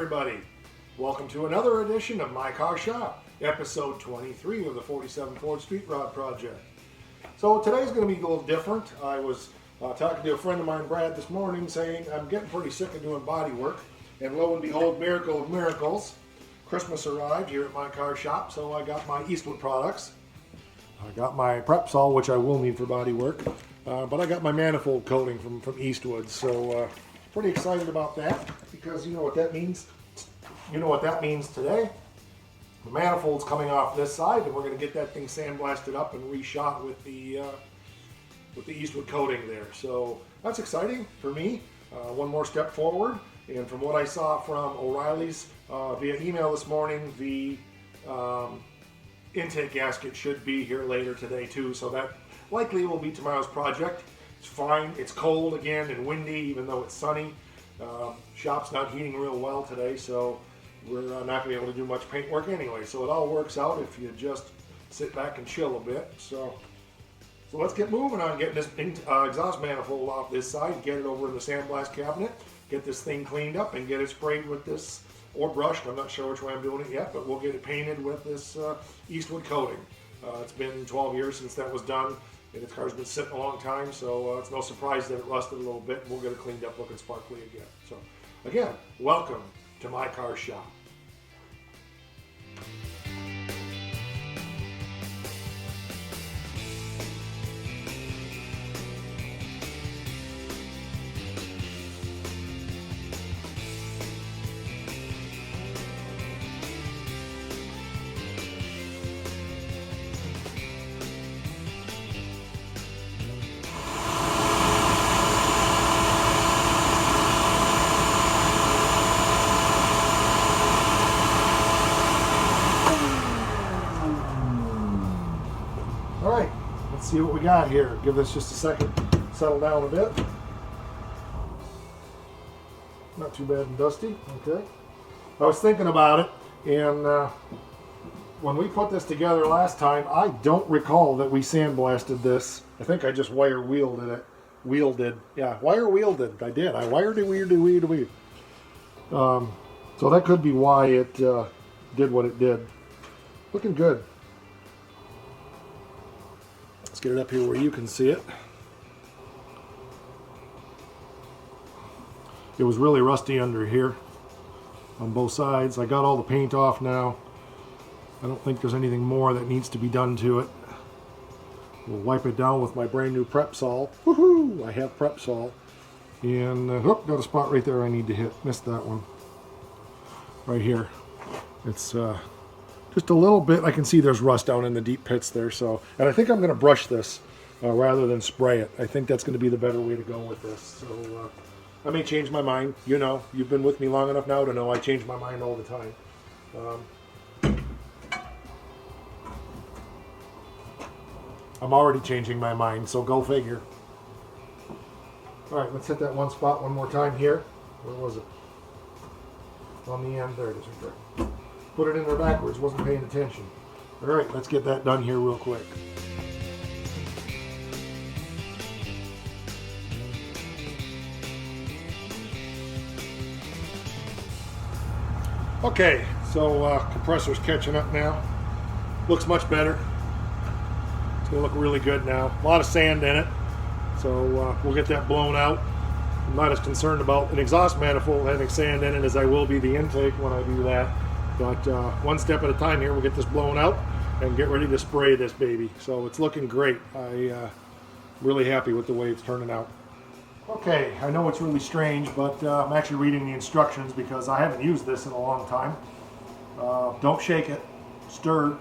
everybody. Welcome to another edition of My Car Shop, episode 23 of the 47 Ford Street Rod Project. So today's going to be a little different. I was talking to a friend of mine, Brad, this morning, saying I'm getting pretty sick of doing body work. And lo and behold, miracle of miracles, Christmas arrived here at My Car Shop, so I got my Eastwood products. I got my prep sol, which I will need for body work, but I got my manifold coating from Eastwood, so pretty excited about that, because you know what that means. You know what that means today. The manifold's coming off this side, and we're going to get that thing sandblasted up and reshot with the Eastwood coating there. So that's exciting for me. One more step forward, and from what I saw from O'Reilly's via email this morning, the intake gasket should be here later today too, so that likely will be tomorrow's project. It's fine. It's cold again and windy, even though it's sunny. Shop's not heating real well today, so we're not going to be able to do much paint work anyway. So it all works out if you just sit back and chill a bit. So let's get moving on getting this exhaust manifold off this side, get it over in the sandblast cabinet, get this thing cleaned up, and get it sprayed with this, or brushed. I'm not sure which way I'm doing it yet, but we'll get it painted with this Eastwood coating. It's been 12 years since that was done. And this car's been sitting a long time, so it's no surprise that it rusted a little bit, and we'll get it cleaned up looking sparkly again. So, again, welcome to My Car Shop. See what we got here. Give this just a second, settle down a bit. Not too bad and dusty. Okay. I was thinking about it, and when we put this together last time, I don't recall that we sandblasted this. I think I just wire wheeled it. Yeah, wire wheeled it. I did. I wired it. So that could be why it did what it did. Looking good. Let's get it up here where you can see it. It was really rusty under here on both sides. I got all the paint off now. I don't think there's anything more that needs to be done to it. We'll wipe it down with my brand new prep sol. Woohoo! I have prep sol. And got a spot right there I need to hit. Missed that one. Right here. It's just a little bit. I can see there's rust down in the deep pits there. So, and I think I'm going to brush this rather than spray it. I think that's going to be the better way to go with this. So I may change my mind. You know, you've been with me long enough now to know I change my mind all the time. I'm already changing my mind, so go figure. All right, let's hit that one spot one more time here. Where was it? On the end. There it is right there. Put it in there backwards, wasn't paying attention. All right, let's get that done here real quick. Okay, so compressor's catching up now. Looks much better. It's gonna look really good now. A lot of sand in it, so we'll get that blown out. I'm not as concerned about an exhaust manifold having sand in it as I will be the intake when I do that. But one step at a time here, we'll get this blown out and get ready to spray this baby. So it's looking great. I'm really happy with the way it's turning out. Okay, I know it's really strange, but I'm actually reading the instructions because I haven't used this in a long time. Don't shake it, stir.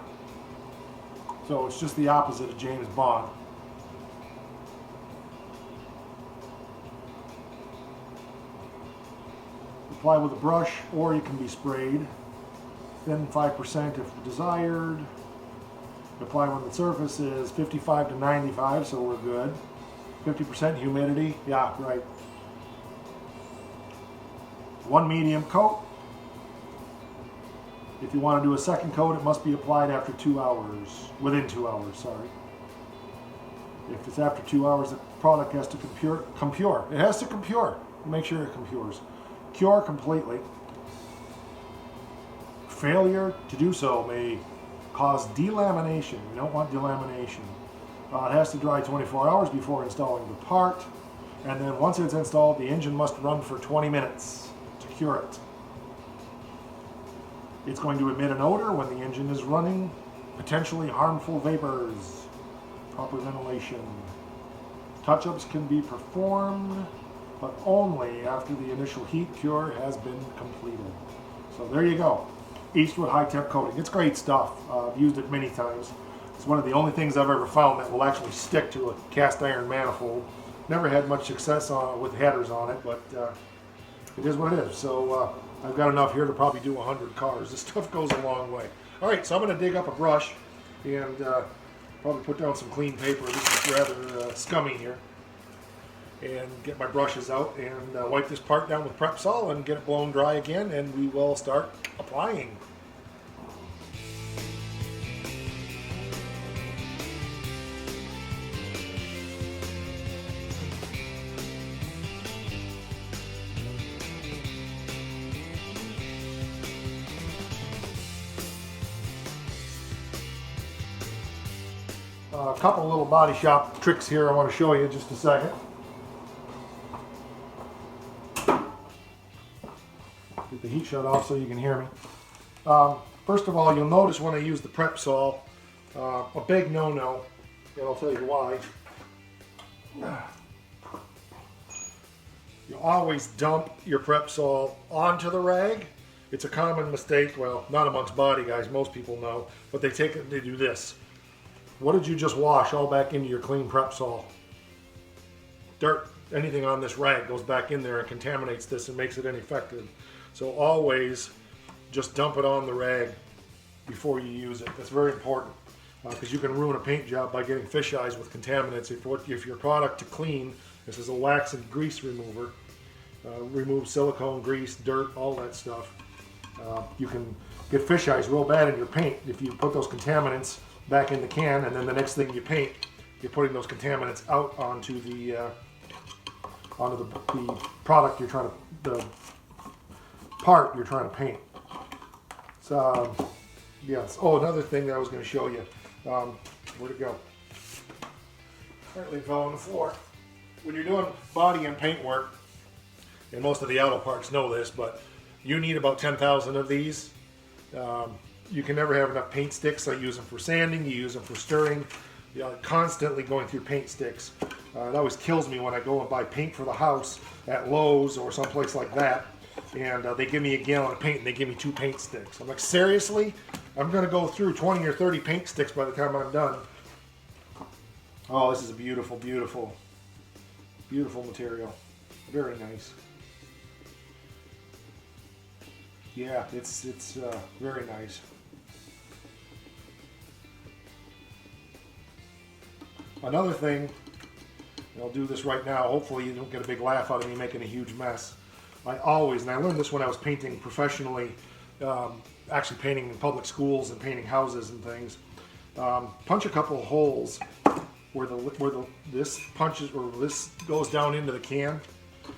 So it's just the opposite of James Bond. Apply with a brush, or you can be sprayed. Thin 5% if desired. Apply when the surface is 55 to 95, so we're good. 50% humidity, yeah, right. One medium coat. If you want to do a second coat, it must be applied after 2 hours. Within 2 hours, sorry. If it's after 2 hours, the product has to compure. It has to compure. Make sure it compures. Cure completely. failure to do so may cause delamination. We don't want delamination. It has to dry 24 hours before installing the part, and then once it's installed, the engine must run for 20 minutes to cure it. It's going to emit an odor when the engine is running, potentially harmful vapors, proper ventilation. Touch-ups can be performed, but only after the initial heat cure has been completed. So there you go. Eastwood high-temp coating. It's great stuff. I've used it many times. It's one of the only things I've ever found that will actually stick to a cast iron manifold. Never had much success with headers on it, but it is what it is. So I've got enough here to probably do 100 cars. This stuff goes a long way. All right, so I'm going to dig up a brush and probably put down some clean paper. This is rather scummy here. And get my brushes out and wipe this part down with Prep Sol and get it blown dry again, and we will start applying. A couple little body shop tricks here I want to show you in just a second. Get the heat shut off so you can hear me. First of all, you'll notice when I use the Prep Sol, a big no-no, and I'll tell you why. You always dump your Prep Sol onto the rag. It's a common mistake, well, not amongst body guys, most people know, but they do this. What did you just wash all back into your clean Prep Sol? Dirt, anything on this rag goes back in there and contaminates this and makes it ineffective. So always just dump it on the rag before you use it. That's very important because you can ruin a paint job by getting fish eyes with contaminants. If your product to clean, this is a wax and grease remover, remove silicone, grease, dirt, all that stuff. You can get fish eyes real bad in your paint if you put those contaminants back in the can, and then the next thing you paint, you're putting those contaminants out onto the product you're trying to, the part you're trying to paint. So yes. Oh, another thing that I was going to show you. Where'd it go? Apparently it fell on the floor. When you're doing body and paint work, and most of the auto parts know this, but you need about 10,000 of these. You can never have enough paint sticks. I use them for sanding, you use them for stirring. You're constantly going through paint sticks. It always kills me when I go and buy paint for the house at Lowe's or someplace like that, and they give me a gallon of paint and they give me 2 paint sticks. I'm like, seriously? I'm going to go through 20 or 30 paint sticks by the time I'm done. Oh, this is a beautiful, beautiful, beautiful material. Very nice. Yeah, it's very nice. Another thing, and I'll do this right now, hopefully you don't get a big laugh out of me making a huge mess. I always, and I learned this when I was painting professionally, actually painting in public schools and painting houses and things, punch a couple of holes where this punches, or this goes down into the can.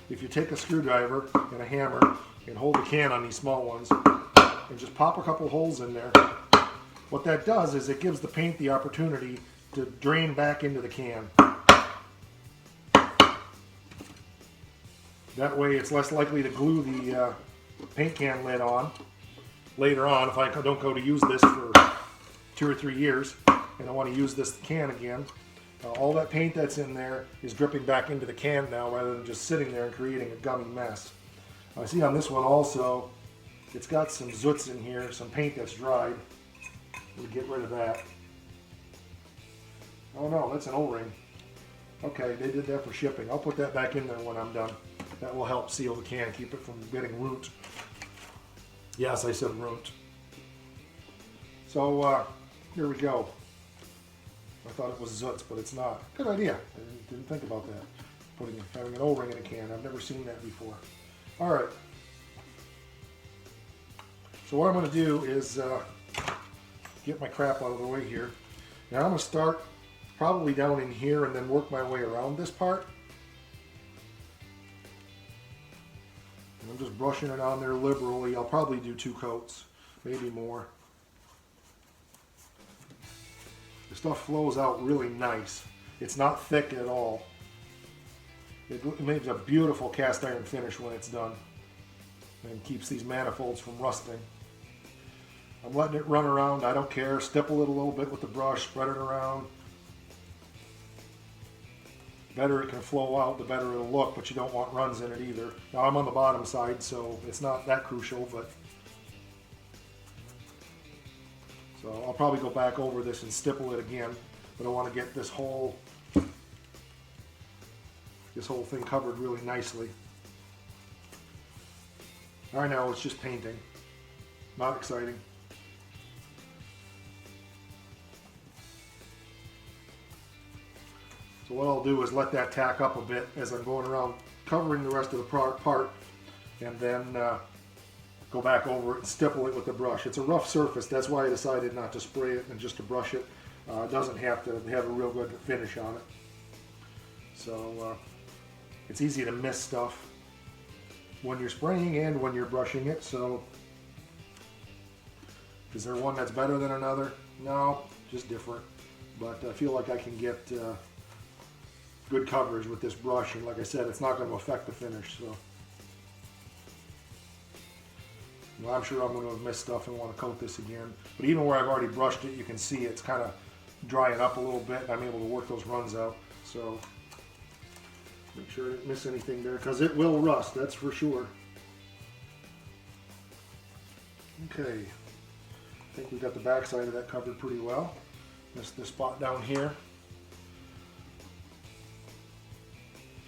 If you take a screwdriver and a hammer and hold the can on these small ones and just pop a couple holes in there, what that does is it gives the paint the opportunity to drain back into the can. That way it's less likely to glue the paint can lid on later on if I don't go to use this for 2 or 3 years and I want to use this can again. All that paint that's in there is dripping back into the can now rather than just sitting there and creating a gummy mess. I see on this one also, it's got some zoots in here, some paint that's dried. We'll get rid of that. Oh no, that's an O-ring. Okay, they did that for shipping. I'll put that back in there when I'm done. That will help seal the can, keep it from getting ruined. Yes, I said ruined. So here we go. I thought it was zoots, but it's not. Good idea. I didn't think about that. Having an O-ring in a can. I've never seen that before. All right. So what I'm going to do is get my crap out of the way here. Now I'm going to start probably down in here and then work my way around this part. And I'm just brushing it on there liberally. I'll probably do 2 coats. maybe more. The stuff flows out really nice. It's not thick at all. It makes a beautiful cast iron finish when it's done, and keeps these manifolds from rusting. I'm letting it run around. I don't care. Stipple it a little bit with the brush, spread it around. The better it can flow out, the better it'll look, but you don't want runs in it either. Now I'm on the bottom side, so it's not that crucial, but so I'll probably go back over this and stipple it again, but I want to get this whole thing covered really nicely. Right now it's just painting. Not exciting. So what I'll do is let that tack up a bit as I'm going around covering the rest of the part, and then go back over it and stipple it with the brush. It's a rough surface, that's why I decided not to spray it and just to brush it. It doesn't have to have a real good finish on it. So it's easy to miss stuff when you're spraying and when you're brushing it. So is there one that's better than another? No, just different. But I feel like I can get good coverage with this brush, and like I said, it's not going to affect the finish. So well, I'm sure I'm going to have missed stuff and want to coat this again. But even where I've already brushed it, you can see it's kind of drying up a little bit, and I'm able to work those runs out. So make sure I didn't miss anything there, because it will rust, that's for sure. Okay, I think we got the back side of that covered pretty well. Missed this spot down here.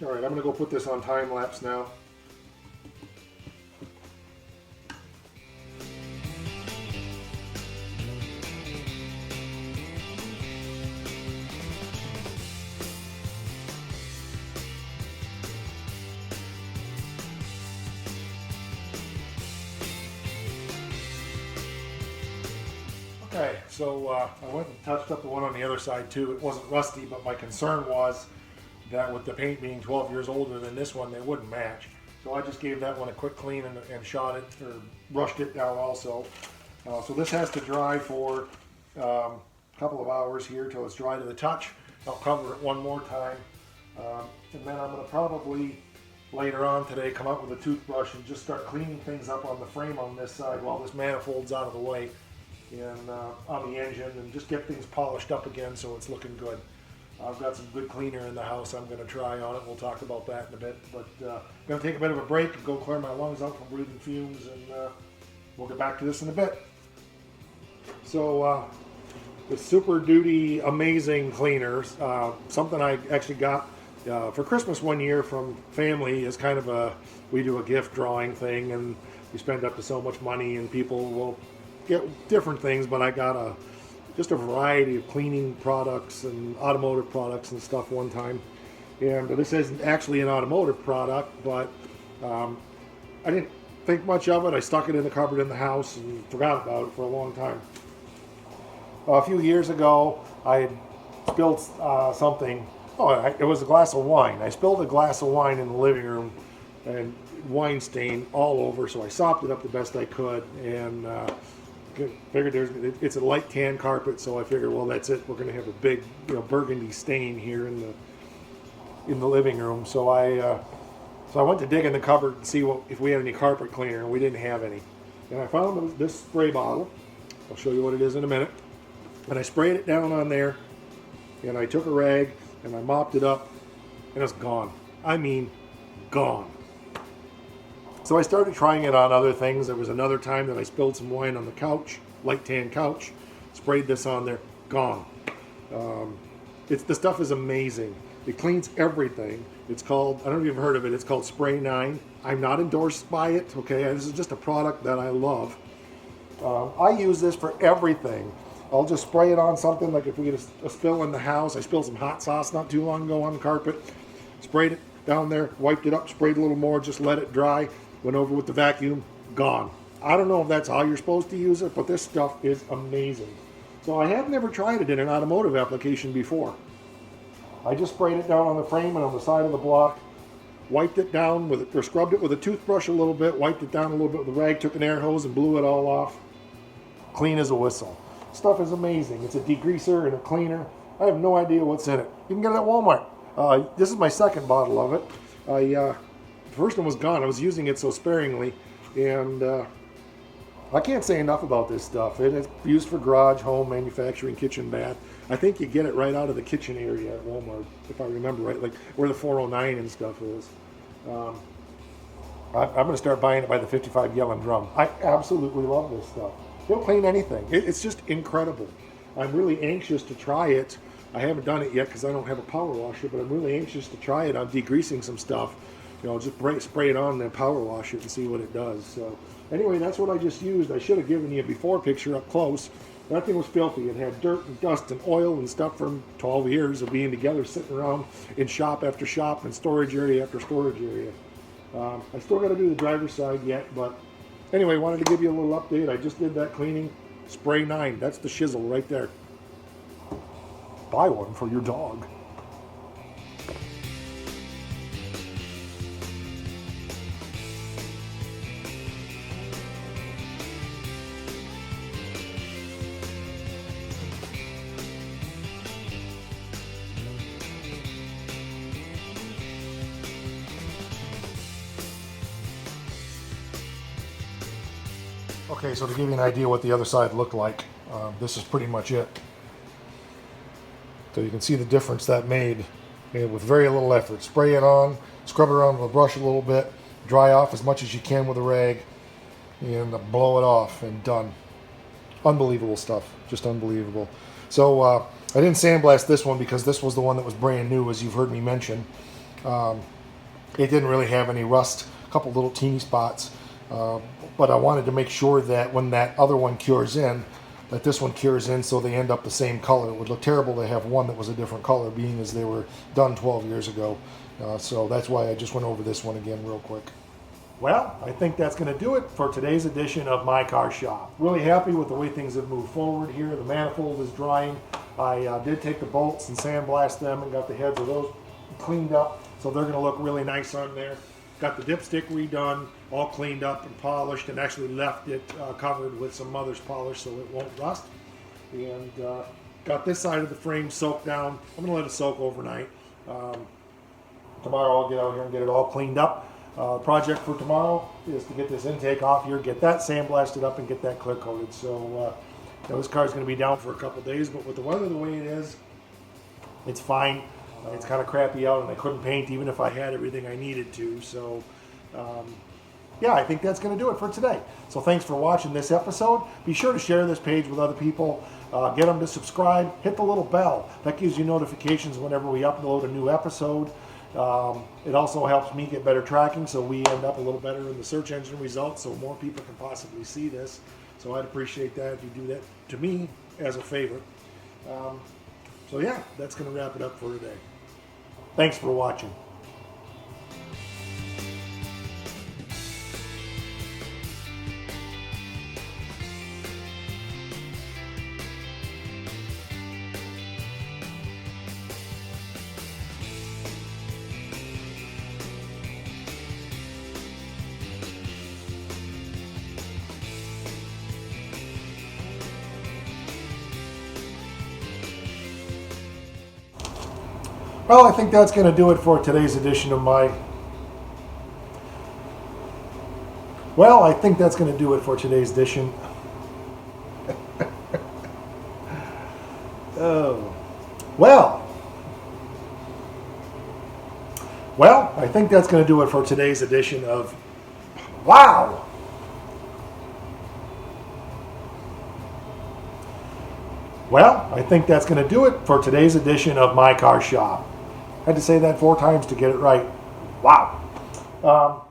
All right, I'm going to go put this on time lapse now. Okay, so I went and touched up the one on the other side too. It wasn't rusty, but my concern was that with the paint being 12 years older than this one, they wouldn't match. So I just gave that one a quick clean and shot it, or brushed it down also. So this has to dry for a couple of hours here till it's dry to the touch. I'll cover it one more time. And then I'm going to probably later on today come up with a toothbrush and just start cleaning things up on the frame on this side while this manifold's out of the way, and on the engine, and just get things polished up again so it's looking good. I've got some good cleaner in the house I'm going to try on it. We'll talk about that in a bit. But I'm going to take a bit of a break and go clear my lungs out from breathing fumes, and we'll get back to this in a bit. So the Super Duty Amazing Cleaners, something I actually got for Christmas one year from family, is kind of we do a gift drawing thing, and we spend up to so much money, and people will get different things, but I got just a variety of cleaning products and automotive products and stuff one time. And this isn't actually an automotive product, but I didn't think much of it. I stuck it in the cupboard in the house and forgot about it for a long time. A few years ago, I had spilled something. It was a glass of wine. I spilled a glass of wine in the living room, and wine stain all over, so I sopped it up the best I could, and figured it's a light tan carpet, so I figured, well, that's it. We're going to have a big, burgundy stain here in the living room. So I went to dig in the cupboard and see if we had any carpet cleaner, and we didn't have any. And I found this spray bottle. I'll show you what it is in a minute. And I sprayed it down on there, and I took a rag and I mopped it up, and it's gone. I mean, gone. So I started trying it on other things. There was another time that I spilled some wine on the couch, light tan couch, sprayed this on there, gone. The stuff is amazing. It cleans everything. It's called, I don't know if you've heard of it, it's called Spray 9. I'm not endorsed by it, okay? This is just a product that I love. I use this for everything. I'll just spray it on something, like if we get a spill in the house. I spilled some hot sauce not too long ago on the carpet, sprayed it down there, wiped it up, sprayed a little more, just let it dry. Went over with the vacuum, gone. I don't know if that's how you're supposed to use it, but this stuff is amazing. So I have never tried it in an automotive application before. I just sprayed it down on the frame and on the side of the block, wiped it down or scrubbed it with a toothbrush a little bit, wiped it down a little bit with a rag, took an air hose and blew it all off. clean as a whistle. Stuff is amazing. It's a degreaser and a cleaner. I have no idea what's in it. You can get it at Walmart. This is my second bottle of it. The first one was gone. I was using it so sparingly, and I can't say enough about this stuff. It is used for garage, home, manufacturing, kitchen, bath. I think you get it right out of the kitchen area at Walmart, if I remember right, like where the 409 and stuff is. I'm going to start buying it by the 55-gallon drum. I absolutely love this stuff. It'll clean anything. It's just incredible. I'm really anxious to try it. I haven't done it yet because I don't have a power washer, but I'm really anxious to try it on degreasing some stuff. You know, just spray it on and then power wash it and see what it does. So anyway, that's what I just used. I should have given you a before picture up close. That thing was filthy. It had dirt and dust and oil and stuff from 12 years of being together, sitting around in shop after shop and storage area after storage area. I still got to do the driver's side yet, but anyway, wanted to give you a little update. I just did that cleaning. Spray 9. That's the shizzle right there. Buy one for your dog. Okay, so to give you an idea what the other side looked like, this is pretty much it. So you can see the difference that made with very little effort. Spray it on, scrub it around with a brush a little bit, dry off as much as you can with a rag, and blow it off, and done. Unbelievable stuff, just unbelievable. So I didn't sandblast this one because this was the one that was brand new, as you've heard me mention. It didn't really have any rust, a couple little teeny spots. But I wanted to make sure that when that other one cures in, that this one cures in so they end up the same color. It would look terrible to have one that was a different color, being as they were done 12 years ago. So that's why I just went over this one again real quick. Well, I think that's going to do it for today's edition of My Car Shop. Really happy with the way things have moved forward here. The manifold is drying. I did take the bolts and sandblast them and got the heads of those cleaned up, so they're going to look really nice on there. Got the dipstick redone, all cleaned up and polished, and actually left it covered with some mother's polish so it won't rust. And got this side of the frame soaked down. I'm going to let it soak overnight. Tomorrow I'll get out here and get it all cleaned up. Project for tomorrow is to get this intake off here, get that sandblasted up, and get that clear coated. So this car is going to be down for a couple days, but with the weather the way it is, it's fine. It's kind of crappy out, and I couldn't paint even if I had everything I needed to. So, yeah, I think that's going to do it for today. So thanks for watching this episode. Be sure to share this page with other people. Get them to subscribe. Hit the little bell. That gives you notifications whenever we upload a new episode. It also helps me get better tracking, so we end up a little better in the search engine results, so more people can possibly see this. So I'd appreciate that if you do that to me as a favor. So yeah, that's going to wrap it up for today. Thanks for watching. Well, I think that's going to do it for today's edition of my... Well, I think that's going to do it for today's edition. Oh. Well, I think that's going to do it for today's edition of... Wow! Well, I think that's going to do it for today's edition of My Car Shop. I had to say that 4 times to get it right. Wow.